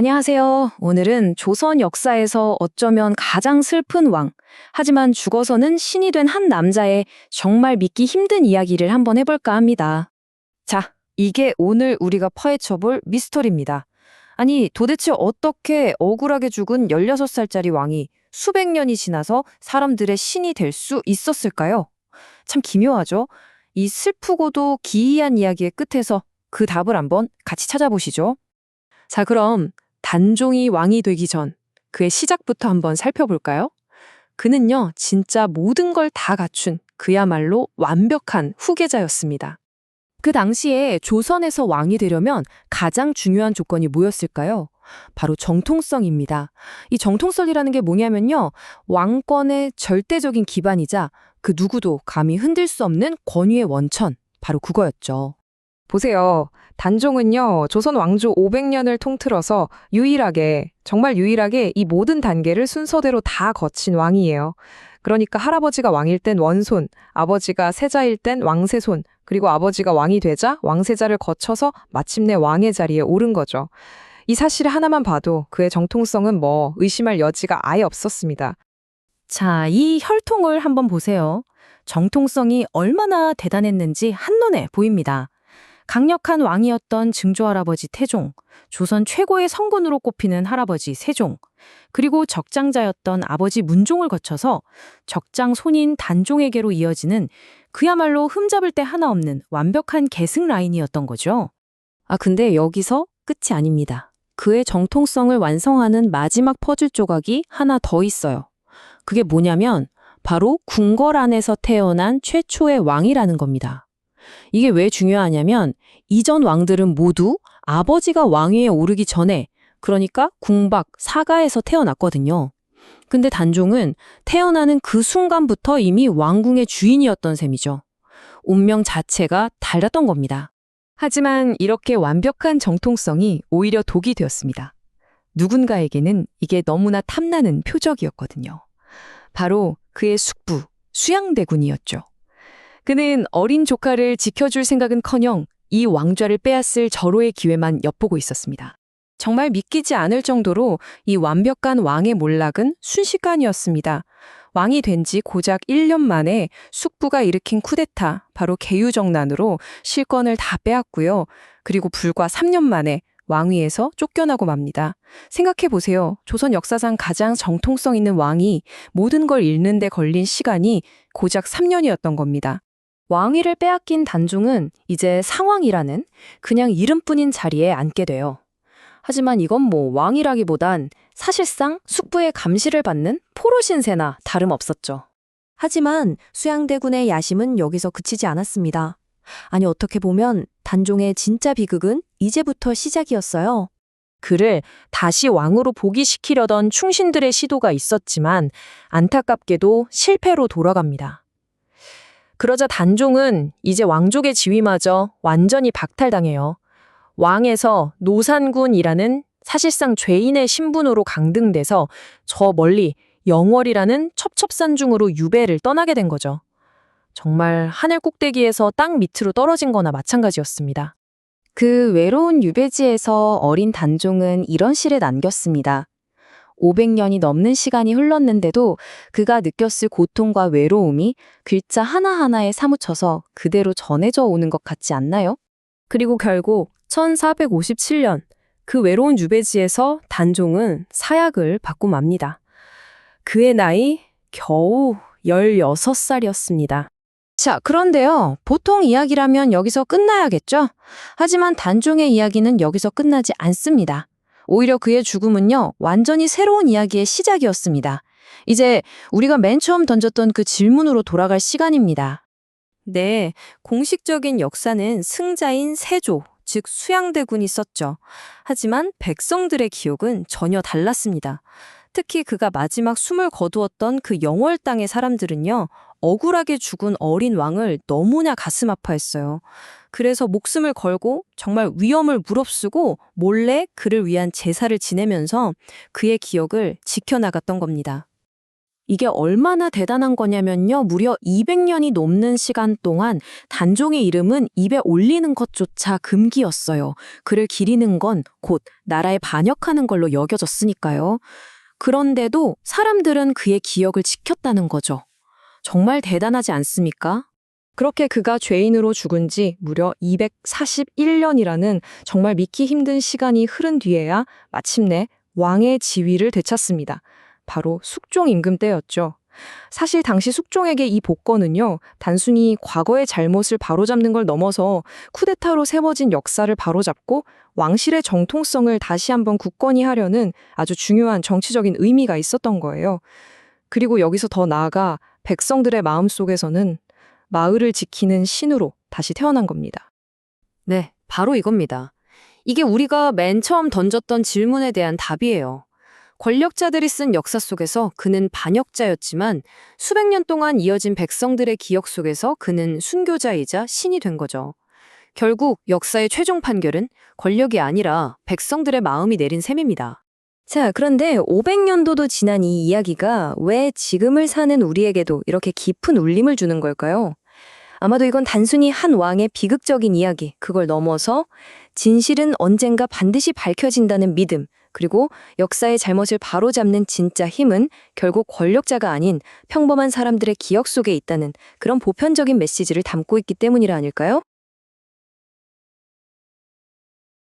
안녕하세요. 오늘은 조선 역사에서 어쩌면 가장 슬픈 왕, 하지만 죽어서는 신이 된 한 남자의 정말 믿기 힘든 이야기를 한번 해볼까 합니다. 자, 이게 오늘 우리가 파헤쳐볼 미스터리입니다. 아니, 도대체 어떻게 억울하게 죽은 16살짜리 왕이 수백 년이 지나서 사람들의 신이 될 수 있었을까요? 참 기묘하죠? 이 슬프고도 기이한 이야기의 끝에서 그 답을 한번 같이 찾아보시죠. 자, 그럼 단종이 왕이 되기 전 그의 시작부터 한번 살펴볼까요? 그는요, 진짜 모든 걸 다 갖춘 그야말로 완벽한 후계자였습니다. 그 당시에 조선에서 왕이 되려면 가장 중요한 조건이 뭐였을까요? 바로 정통성입니다. 이 정통성이라는 게 뭐냐면요, 왕권의 절대적인 기반이자 그 누구도 감히 흔들 수 없는 권위의 원천, 바로 그거였죠. 보세요. 단종은요, 조선 왕조 500년을 통틀어서 정말 유일하게 이 모든 단계를 순서대로 다 거친 왕이에요. 그러니까 할아버지가 왕일 땐 원손, 아버지가 세자일 땐 왕세손, 그리고 아버지가 왕이 되자 왕세자를 거쳐서 마침내 왕의 자리에 오른 거죠. 이 사실 하나만 봐도 그의 정통성은 의심할 여지가 아예 없었습니다. 자, 이 혈통을 한번 보세요. 정통성이 얼마나 대단했는지 한눈에 보입니다. 강력한 왕이었던 증조할아버지 태종, 조선 최고의 성군으로 꼽히는 할아버지 세종, 그리고 적장자였던 아버지 문종을 거쳐서 적장 손인 단종에게로 이어지는 그야말로 흠잡을 데 하나 없는 완벽한 계승 라인이었던 거죠. 근데 여기서 끝이 아닙니다. 그의 정통성을 완성하는 마지막 퍼즐 조각이 하나 더 있어요. 그게 뭐냐면 바로 궁궐 안에서 태어난 최초의 왕이라는 겁니다. 이게 왜 중요하냐면 이전 왕들은 모두 아버지가 왕위에 오르기 전에, 그러니까 궁박, 사가에서 태어났거든요. 근데 단종은 태어나는 그 순간부터 이미 왕궁의 주인이었던 셈이죠. 운명 자체가 달랐던 겁니다. 하지만 이렇게 완벽한 정통성이 오히려 독이 되었습니다. 누군가에게는 이게 너무나 탐나는 표적이었거든요. 바로 그의 숙부, 수양대군이었죠. 그는 어린 조카를 지켜줄 생각은커녕 이 왕좌를 빼앗을 절호의 기회만 엿보고 있었습니다. 정말 믿기지 않을 정도로 이 완벽한 왕의 몰락은 순식간이었습니다. 왕이 된 지 고작 1년 만에 숙부가 일으킨 쿠데타, 바로 계유정난으로 실권을 다 빼앗고요. 그리고 불과 3년 만에 왕위에서 쫓겨나고 맙니다. 생각해보세요. 조선 역사상 가장 정통성 있는 왕이 모든 걸 잃는 데 걸린 시간이 고작 3년이었던 겁니다. 왕위를 빼앗긴 단종은 이제 상왕이라는 그냥 이름뿐인 자리에 앉게 돼요. 하지만 이건 왕이라기보단 사실상 숙부의 감시를 받는 포로 신세나 다름없었죠. 하지만 수양대군의 야심은 여기서 그치지 않았습니다. 아니, 어떻게 보면 단종의 진짜 비극은 이제부터 시작이었어요. 그를 다시 왕으로 복위시키려던 충신들의 시도가 있었지만 안타깝게도 실패로 돌아갑니다. 그러자 단종은 이제 왕족의 지위마저 완전히 박탈당해요. 왕에서 노산군이라는 사실상 죄인의 신분으로 강등돼서 저 멀리 영월이라는 첩첩산중으로 유배를 떠나게 된 거죠. 정말 하늘 꼭대기에서 땅 밑으로 떨어진 거나 마찬가지였습니다. 그 외로운 유배지에서 어린 단종은 이런 시를 남겼습니다. 500년이 넘는 시간이 흘렀는데도 그가 느꼈을 고통과 외로움이 글자 하나하나에 사무쳐서 그대로 전해져 오는 것 같지 않나요? 그리고 결국 1457년 그 외로운 유배지에서 단종은 사약을 받고 맙니다. 그의 나이 겨우 16살이었습니다. 자, 그런데요. 보통 이야기라면 여기서 끝나야겠죠? 하지만 단종의 이야기는 여기서 끝나지 않습니다. 오히려 그의 죽음은요, 완전히 새로운 이야기의 시작이었습니다. 이제 우리가 맨 처음 던졌던 그 질문으로 돌아갈 시간입니다. 네, 공식적인 역사는 승자인 세조, 즉 수양대군이 썼죠. 하지만 백성들의 기억은 전혀 달랐습니다. 특히 그가 마지막 숨을 거두었던 그 영월 땅의 사람들은요, 억울하게 죽은 어린 왕을 너무나 가슴 아파했어요. 그래서 목숨을 걸고 정말 위험을 무릅쓰고 몰래 그를 위한 제사를 지내면서 그의 기억을 지켜나갔던 겁니다. 이게 얼마나 대단한 거냐면요. 무려 200년이 넘는 시간 동안 단종의 이름은 입에 올리는 것조차 금기였어요. 그를 기리는 건 곧 나라에 반역하는 걸로 여겨졌으니까요. 그런데도 사람들은 그의 기억을 지켰다는 거죠. 정말 대단하지 않습니까? 그렇게 그가 죄인으로 죽은 지 무려 241년이라는 정말 믿기 힘든 시간이 흐른 뒤에야 마침내 왕의 지위를 되찾습니다. 바로 숙종 임금 때였죠. 사실 당시 숙종에게 이 복권은요, 단순히 과거의 잘못을 바로잡는 걸 넘어서 쿠데타로 세워진 역사를 바로잡고 왕실의 정통성을 다시 한번 굳건히 하려는 아주 중요한 정치적인 의미가 있었던 거예요. 그리고 여기서 더 나아가 백성들의 마음속에서는 마을을 지키는 신으로 다시 태어난 겁니다. 네, 바로 이겁니다. 이게 우리가 맨 처음 던졌던 질문에 대한 답이에요. 권력자들이 쓴 역사 속에서 그는 반역자였지만 수백 년 동안 이어진 백성들의 기억 속에서 그는 순교자이자 신이 된 거죠. 결국 역사의 최종 판결은 권력이 아니라 백성들의 마음이 내린 셈입니다. 자, 그런데 500년도도 지난 이 이야기가 왜 지금을 사는 우리에게도 이렇게 깊은 울림을 주는 걸까요? 아마도 이건 단순히 한 왕의 비극적인 이야기, 그걸 넘어서 진실은 언젠가 반드시 밝혀진다는 믿음, 그리고 역사의 잘못을 바로잡는 진짜 힘은 결국 권력자가 아닌 평범한 사람들의 기억 속에 있다는 그런 보편적인 메시지를 담고 있기 때문이라 아닐까요?